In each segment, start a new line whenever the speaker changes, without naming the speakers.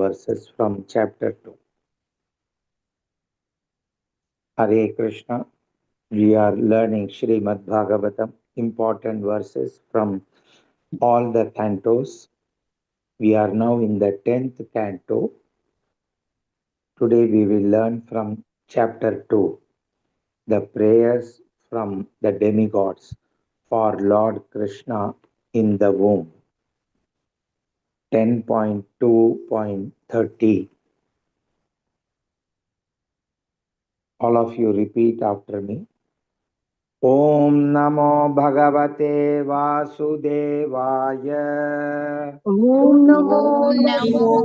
verses from chapter 2. Hare Krishna. We are learning Srimad Bhagavatam, important verses from all the cantos. We are now in the 10th canto. Today we will learn from chapter 2, the prayers from the demigods for Lord Krishna in the womb. 10.2.30. All of you repeat after me. Om Namo Bhagavate Vasudevaya.
Om Namo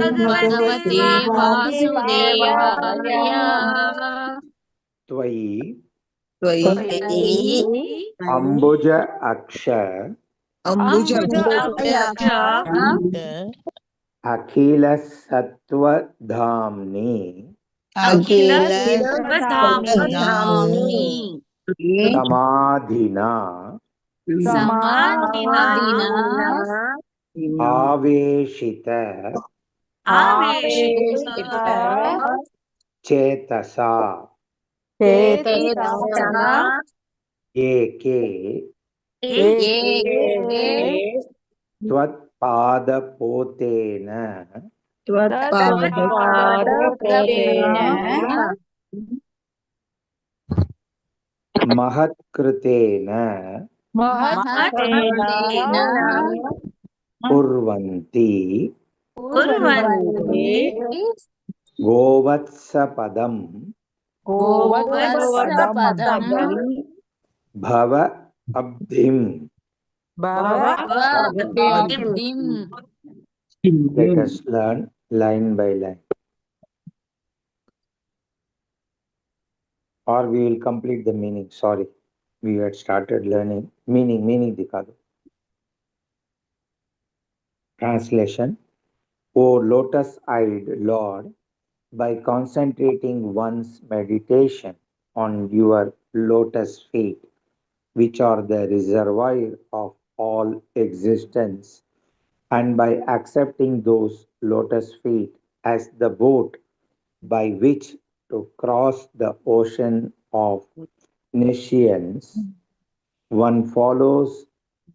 Bhagavate Vasudevaya.
Tvai
Tvai
Ambuja Aksha Akhila Sattva Dhamni
Akhila
Dhamni
Samadhina
Samadhina
Aveshita Chetasa Eke Tvatpadapotena Mahatkritena Kurvanti Govatsapadam Bhava Abdim. Let us learn line by line. Or we will complete the meaning. Sorry, we had started learning meaning dikado. Translation. O lotus-eyed Lord, by concentrating one's meditation on your lotus feet, which are the reservoir of all existence, and by accepting those lotus feet as the boat by which to cross the ocean of nescience, one follows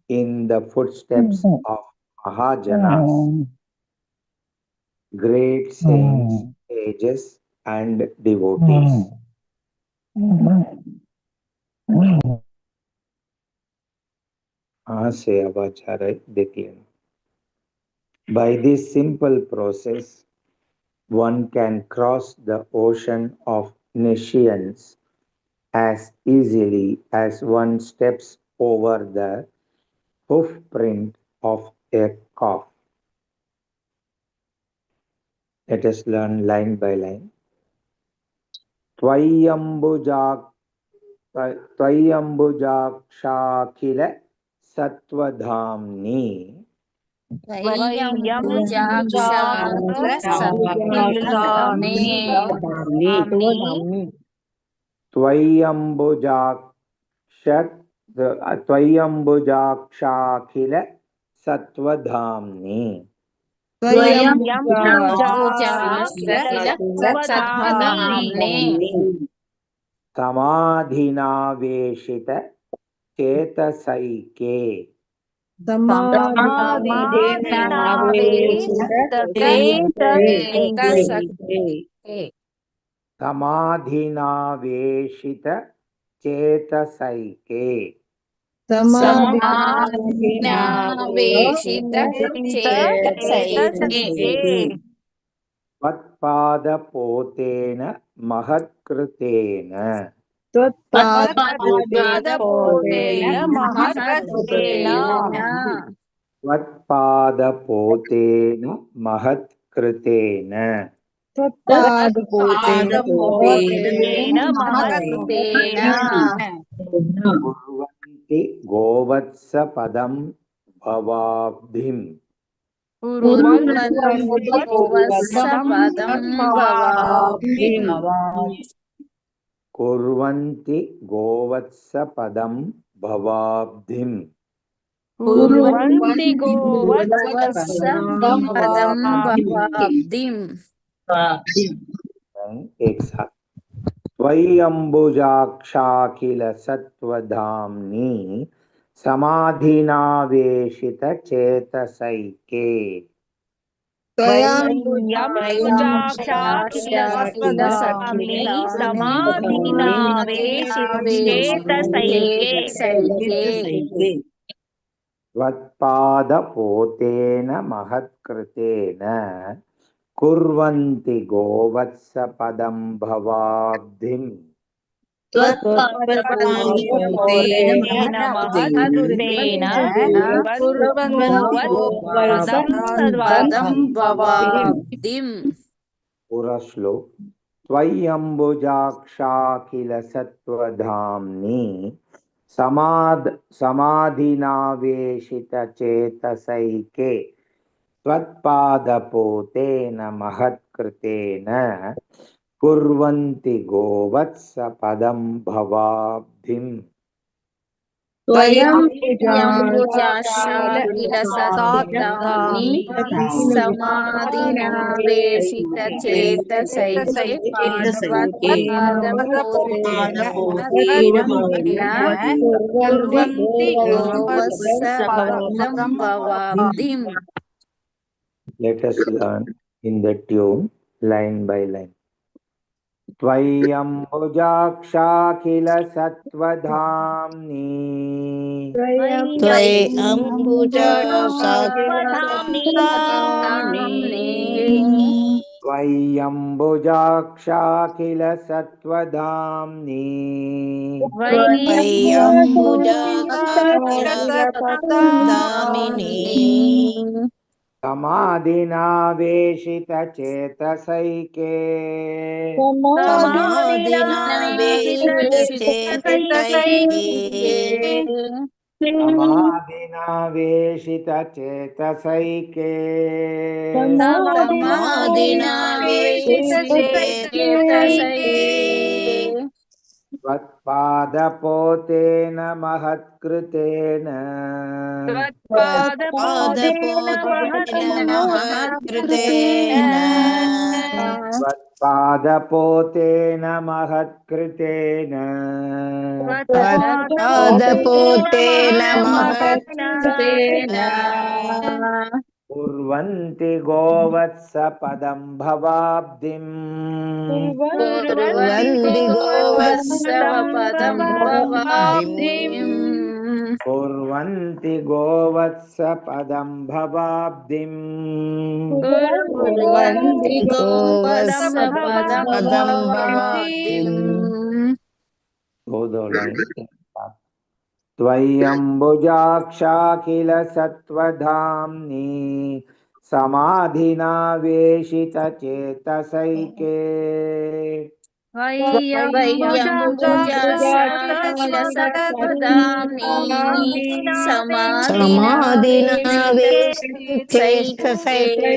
in the footsteps of Mahajanas, great saints, sages, and devotees. से आवाज आ रहा है, देख लेना. By this simple process, one can cross the ocean of nescience as easily as one steps over the hoof print of a calf. Let us learn line by line. Tvayambujakshakhila sattvadhamni Tvayambujakshakhila sattvadhamni Samadhinaveshita Chetasaike Samadhinaveshita Chetasaike Vatpadapotena Mahatkritena Vatpadapotena Mahatkritena Kurvanti Govatsa Padam Bhavabdhim Kurvanti Govatsa Padam Bhavabdhim
कुर्वन्ति गोवत्स
गोवत्स
पदं
पदं
भवाब्धिं
एक साथ त्वय्यम्बुजाक्षा किल सत्त्वधाम्नि समाधिनावेशितचेतसैके
त्वय्यम्बुजाक्षा किल
किल
सत्त्वधाम्नि समाधिनावेशितचेतसैके
सैके
त्वत्पादपोतेन महत्कृतेन कुर्वन्ति गोवत्सपदं भवाब्धिम्
त्वत्पदपोतेन महत्कृतेन कुर्वन्ति गोवत्सं
पदं
भवाब्धिं
भवाब्धिम्
पुरश्लोक त्वय्यम्बुजाक्षा किल सत्त्वधाम्नि समाधिनावेशितचेतसैके त्वत्पादपोतेन महत्कृतेन कुर्वन्ति गोवत्सपदं भवाब्धिम्
त्वय्यम्बुजाश्च किल सत्त्वधाम्नि समाधिनावेशितचेतसैके त्वत्पादपोतेन कुर्वन्ति गोवत्सपदं भवाब्धिम्.
Let us learn in the tune line by line. त्वय्यम्बुजाक्षा किल सत्त्वधाम्नि त्वय्यम्बुजाक्षा किल सत्त्वधाम्नि समाधिनावेशितचेतसैके समाधिनावेशितचेतसैके त्वत्पादपोतेन महत्कृतेन त्वत्पादपोतेन महत्कृतेन कुर्वन्ति गोवत्सपदं भवाब्धिम्
कुर्वन्ति गोवत्सपदं भवाब्धिम्
कुर्वन्ति गोवत्सपदं भवाब्धिम्
कुर्वन्ति गोवत्सपदं भवाब्धिम्.
Both the lines. त्वय्यम्बुजाक्षा किल सत्त्वधाम्नि समाधिनावेशितचेतसैके
त्वय्यम्बुजाश्च किल सत्त्वधाम्नि समाधिनावेशितचेतसैके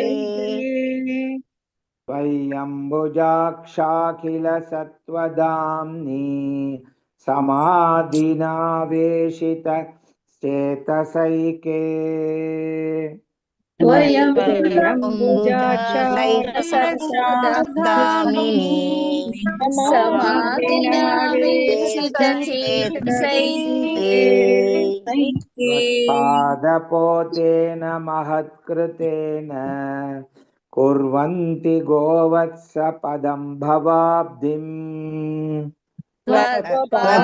त्वय्यम्बुजाक्षा किल सत्त्वधाम्नि समाधिनावेशितचेतसैके त्वत्पादपोतेन महत्कृतेन कुर्वन्ति गोवत्सपदं भवाब्धिम्
त्वत्पादपोतेन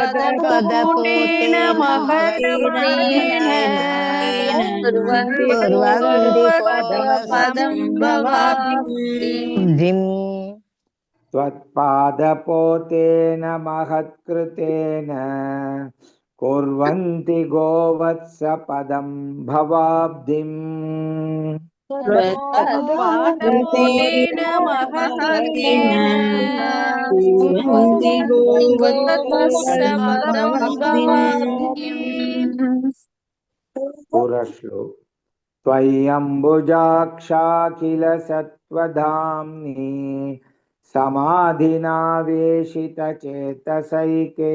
महत्कृतेन कुर्वन्ति गोवत्सपदं भवाब्धिम्
त्वत्पादपोतेन महत्कृतेन कुर्वन्ति गोवत्सपदं भवाब्धिम्
त्वत्पादपोतेन महत्कृतेन कुर्वन्ति
गोवत्सपदं भवाब्धिम्.
पुरश्लोक त्वय्यम्बुजाक्षा किल सत्त्वधाम्नि समाधिनावेशितचेतसैके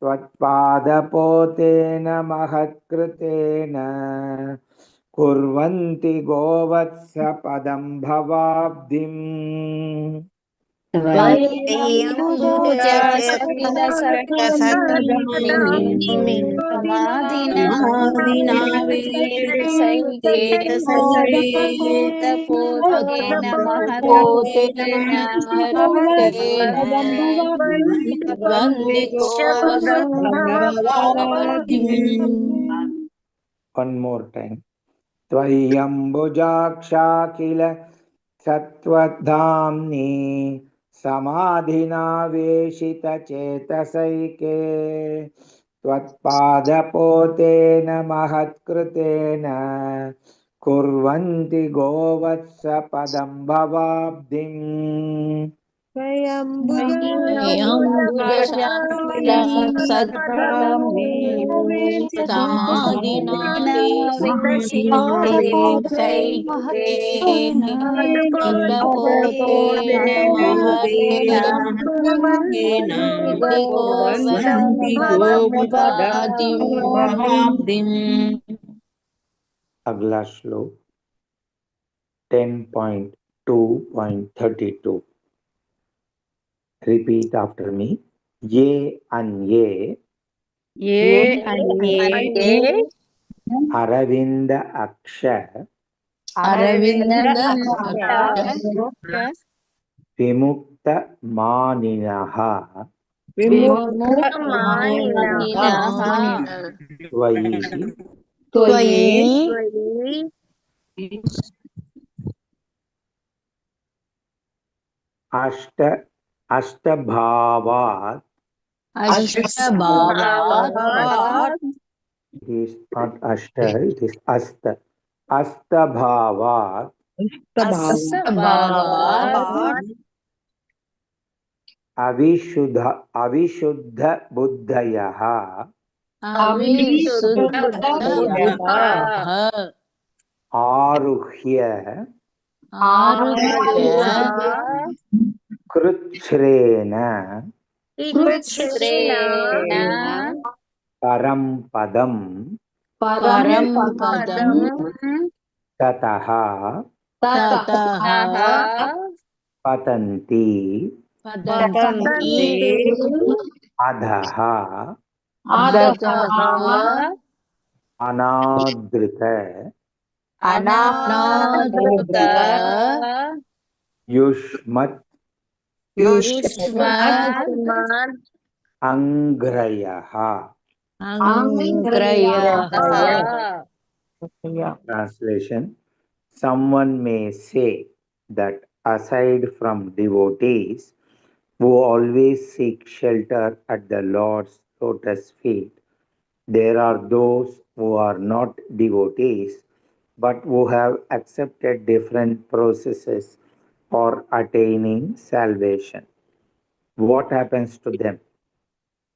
त्वत्पादपोतेन महत्कृतेन कुर्वन्ति गोवत्स पदं भवाब्धिम्
समाधिना पोतेन महत्तेन
One more time. त्वय्यम्बुजाक्षा किल सत्त्वधाम्नि समाधिना वेशितचेतसैके त्वत्पादपोतेन महत्कृतेन कुर्वन्ति गोवत्स पदं भवाब्धिम्
समाधिना पोतेन महत्तेन
अगला श्लोक 10.2.32 Repeat after me. Ye anye Aravinda Aksha Vimukta Maninaha Tvayi Ashtabhavat. It is not Ashta, it is Asta. Astabhavat Avishuddha Buddhayaha Aruhya Krutchrena Parampadam Tataha Patanti Adhaha Anadrita Yushmat Angrayaha. Translation. Someone may say that aside from devotees who always seek shelter at the Lord's lotus feet, there are those who are not devotees but who have accepted different processes for attaining salvation. What happens to them?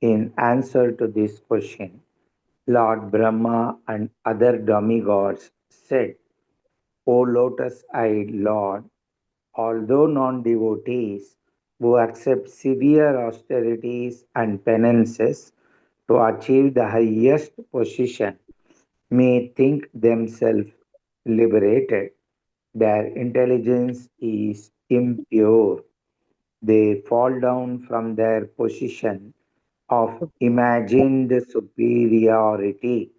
In answer to this question, Lord Brahma and other demigods said, O lotus-eyed Lord, although non-devotees who accept severe austerities and penances to achieve the highest position may think themselves liberated, their intelligence is impure. They fall down from their position of imagined superiority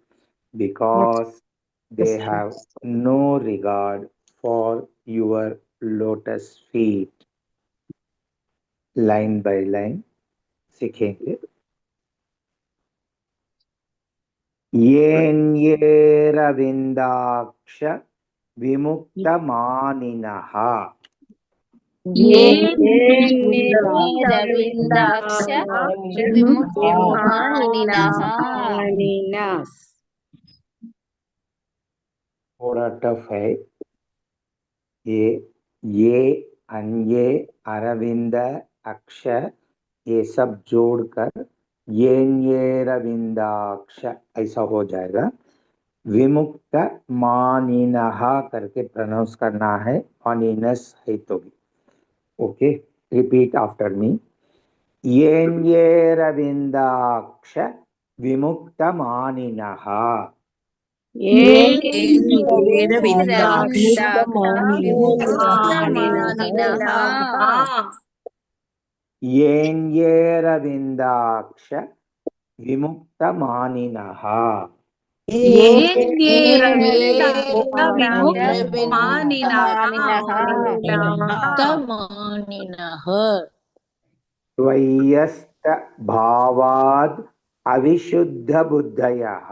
because they have no regard for your lotus feet. Line by line, सीखेंगे. येन्येरविन्दाक्ष विमुक्तमानिनः थोड़ा tough है ये अन्ये अरविंद अक्ष ये सब जोड़कर येन्येरविंदाक्ष ऐसा हो जाएगा. विमुक्त मानिनः करके प्रोनाउंस करना है. मानिनस है तो भी. Okay, repeat after me. येन्येरविन्दाक्ष विमुक्तमानिनः येन्येरविन्दाक्ष विमुक्तमानिनः त्वय्यस्त भावाद् अविशुद्धबुद्धयः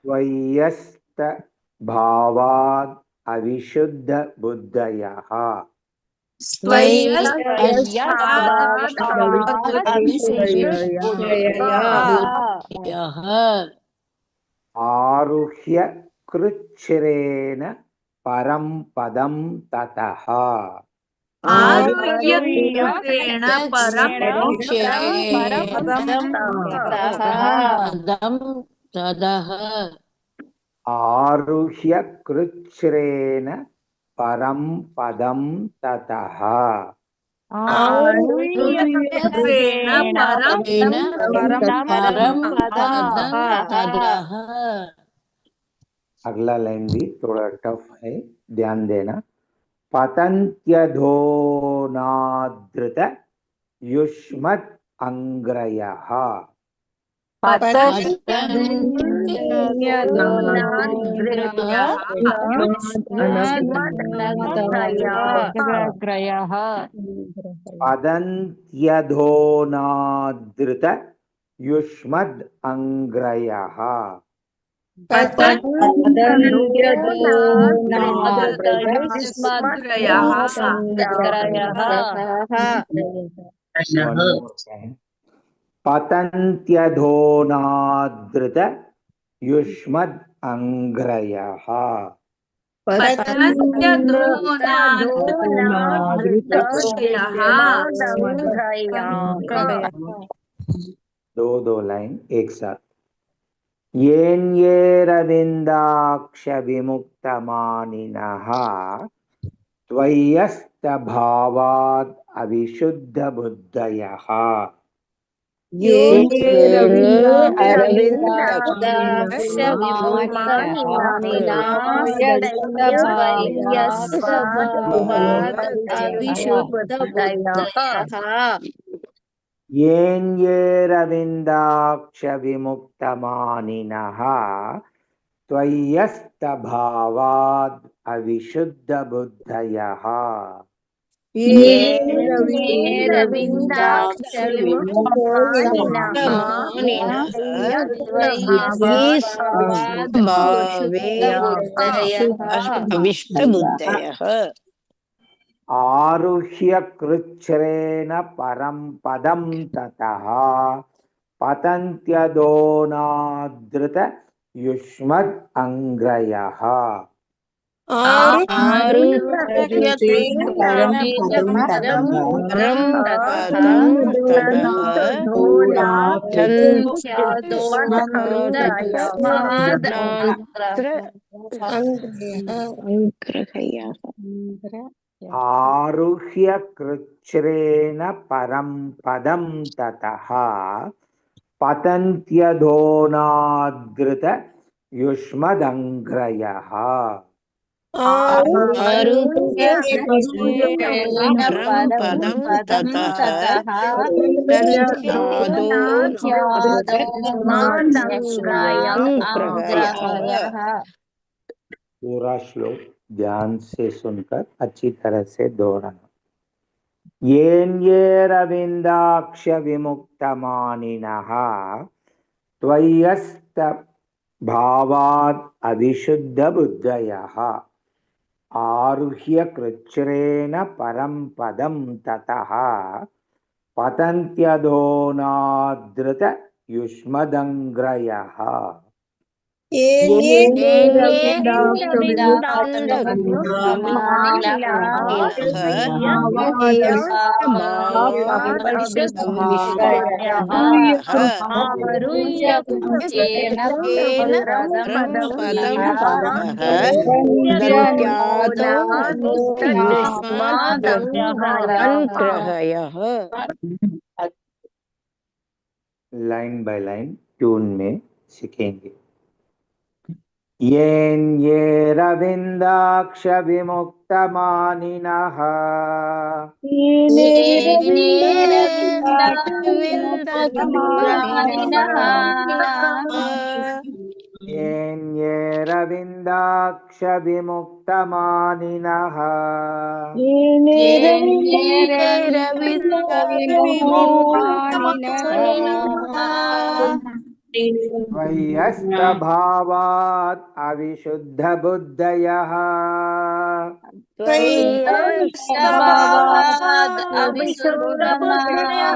त्वय्यस्त भावाद् अविशुद्धबुद्धयः आरुह्य कृच्छ्रेण परं पदं ततः आरुह्य कृच्छ्रेण परं पदं ततः अगला लाइन भी थोड़ा टफ है, ध्यान देना। पतन्त्यधोनादृत युष्मत् अंग्रयः पतन्त्यधोनादृत युष्मद् अंग्रयः पतन्त्यधोनादृत युष्मद् अंग्रयः दो लाइन एक साथ। येन्येरविन्दाक्ष विमुक्तमानिनः त्वय्यस्तभावाद् अविशुद्धबुद्धयः येन्येरविन्दाक्ष विमुक्तमानिनः त्वय्यस्तभावाद् अविशुद्धबुद्धयः आरुह्य कृच्छ्रेण परं पदं ततः पतन्त्यधोनादृत युष्मद् अंग्रयः आरुह्य कृच्छ्रेण परं पदं ततः पतन्त्यधोनादृत युष्मदङ्घ्रयः पूरा श्लोक ध्यान से सुनकर अच्छी तरह से दोहराना। येन्येरविन्दाक्ष विमुक्तमानिनः त्वय्यस्त भावाद् अविशुद्धबुद्धयः आरुह्य कृच्छ्रेण परं पदं ततः पतन्त्यधोनादृत युष्मदङ्घ्रयः
येयस्तभावादविशुद्धः आरुह्य कृच्छ्रेण परमपदं
पदं
यः
ततः
दन्त्यनो
दन्त्यातो
युष्मादग्रहः
युष्मादग्रहयः
लाइन बाय लाइन ट्यून में सीखेंगे। येन ये रविंदाक्ष विमुक्तमानिनः
येनेरविन्दाक्षविमुक्तमानिनः
येन ये रविंदाक्ष विमुक्तमानिनः
येनेरविन्दाक्षविमुक्तमानिनः
त्वय्यस्तभावात् अविशुद्धबुद्धयः
त्वय्यस्तभावाद् अविशुद्धमादियः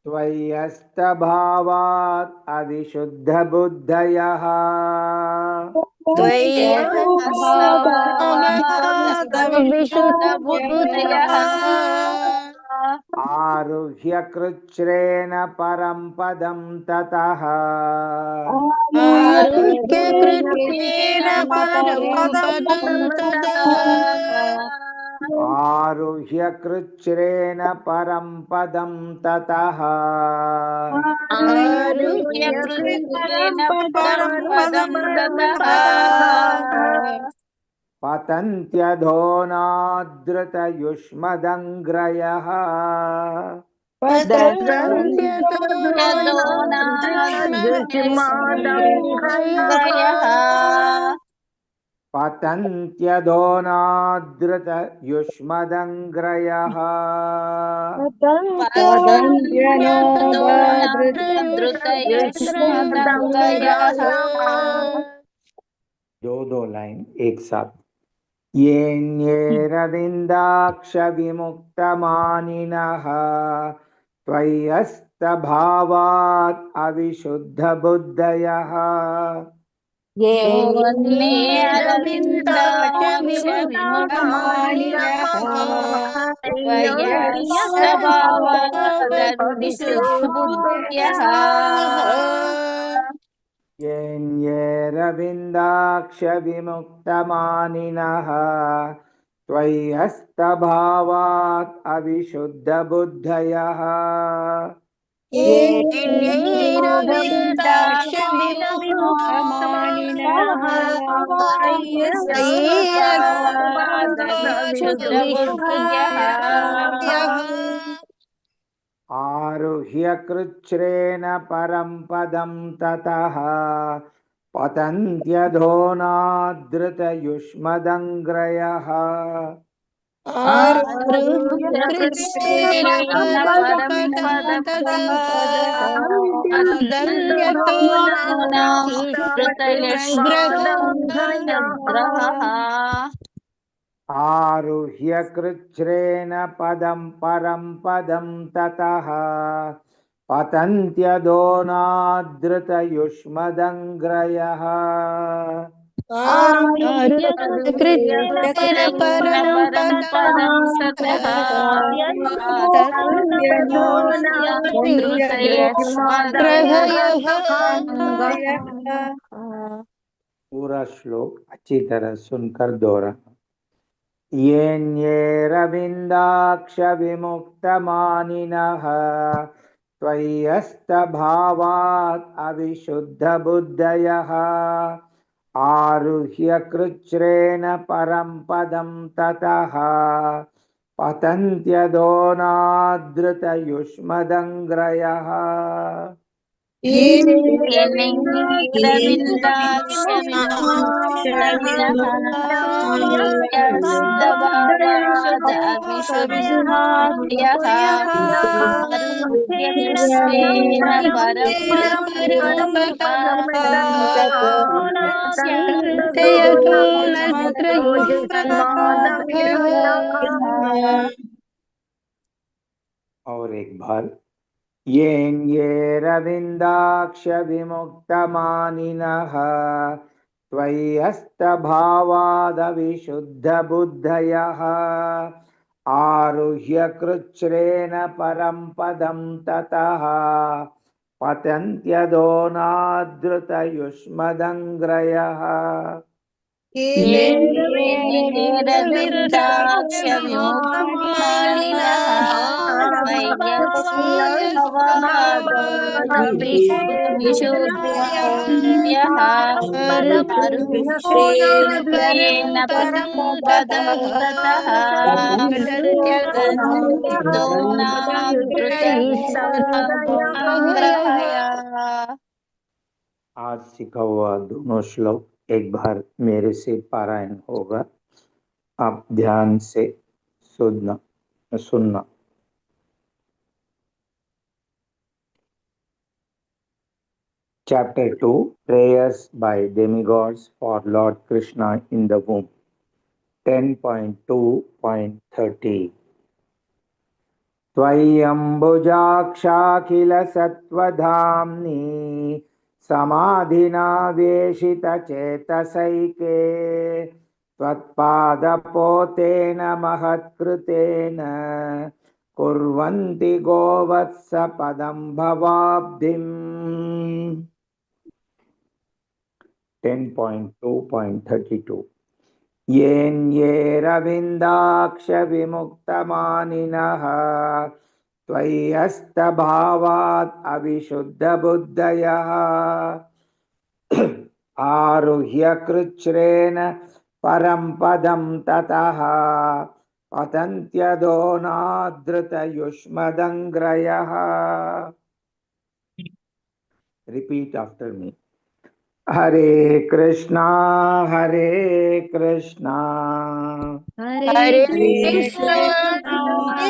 त्वय्यस्तभावात् अविशुद्धबुद्धयः
त्वय्यस्तभावाद् अविशुद्धबुद्धयः
आरुह्य कृच्छ्रेण परं पदं ततः
आरुह्यकृत्येन परं पदं ततः
आरुह्य कृच्छ्रेण परं पदं ततः
आरुह्य कृच्छ्रेण परं पदं ततः
पतन्त्यधोनादृतयुष्मदङ्ग्रयः
पतन्त्यतो
यदोनादृतयुष्मदङ्घ्रयः
पतन्त्यधोनादृतयुष्मदङ्ग्रयः
पतन्त्यनोदृतयुष्मदङ्घ्रयः
दो लाइन एक साथ। येन्येरविन्दाक्ष विमुक्तमानिनः त्वय्यस्तभावात् अविशुद्धबुद्धयः
योन्मे अरविन्दाक्ष विमुक्तमानिनः त्वय्यस्तभावादविशुद्धबुद्धयः
येन्येरविन्दाक्ष विमुक्तमानिनः त्वय्यस्तभावात् अविशुद्धबुद्धयः
येनैरविन्दाक्षविमुक्तमानिनः
त्वय्यस्तभावादविशुद्धबुद्धयः
आरुह्य कृच्छ्रेण परं पदं ततः पतन्त्यधोनादृतयुष्मदङ्ग्रयः
आरुह्यकृत्येन परं पदं ततः दन्त्यतो
कृतयुष्मदग्रहः
आरुह्य कृच्छ्रेण पदं परं पदं ततः पतन्त्यधोनादृतयुष्मदङ्ग्रयः
आरुह्यकृत्येन परं पदं ततः दन्त्यनोनादृतयुष्मदग्रहयः
पूरा श्लोक अच्छी तरह सुनकर दोहराना। येन्येरविन्दाक्ष विमुक्तमानिनः त्वय्यस्तभावात् अविशुद्धबुद्धयः आरुह्य कृच्छ्रेण परं पदं ततः पतन्त्यधोनादृतयुष्मदङ्ग्रयः
येनैरविन्दाक्ष विमुक्तमानिनः त्वय्यस्तभावादविशुद्धबुद्धयः आरुह्यकृच्छ्रेण परं पदं ततः
दन्त्यतो नस्त्रयुष्मदग्रहः
और एक बार येऽन्येरविन्दाक्ष विमुक्तमानिनः त्वय्यस्तभावादविशुद्धबुद्धयः आरुह्य कृच्छ्रेण परं पदं ततः पतन्त्यदो नादृतयुष्मदङ्ग्रयः
येरविन्दाक्ष विमुक्तमानिनः त्वय्यस्तभावादविशुद्धयः आरुह्येन परं पदं ततः पतन्त्यदो नादृतयुष्मदङ्ग्रहः।
आज सीखा हुआ दोनों श्लोक एक बार मेरे से पारायण होगा। आप ध्यान से सुनना। Chapter 2 Prayers by Demigods for Lord Krishna in the Womb 10.2.30 त्वय्यम्बुजाक्षाखिलसत्त्वधाम्नि समाधिना वेशितचेतसैके त्वत्पादपोतेन महत्कृतेन कुर्वन्ति गोवत्स पदं भवाब्धिम् 10.2.32 येऽन्येरविन्दाक्ष विमुक्तमानिनः त्वय्यस्तभावात् अविशुद्धबुद्धयः आरुह्य कृच्छ्रेण परं पदं ततः पतन्त्यदो नादृतयुष्मदङ्ग्रयः। Repeat after me. Hare Krishna, Hare Krishna,
Hare Krishna,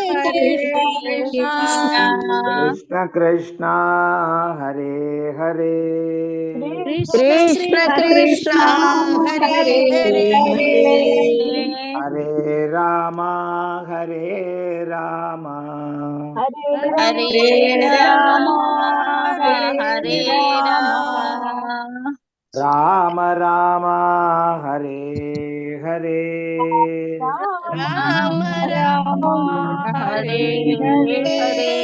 Hare Krishna,
Krishna Krishna, Hare Hare,
Krishna Krishna, Hare Hare,
Hare Rama, Hare Rama,
Hare Rama, Hare Rama,
Rama Rama, Hare Hare,
Rama
Rama,
Rama,
Hare
Hare Hare.
Hare.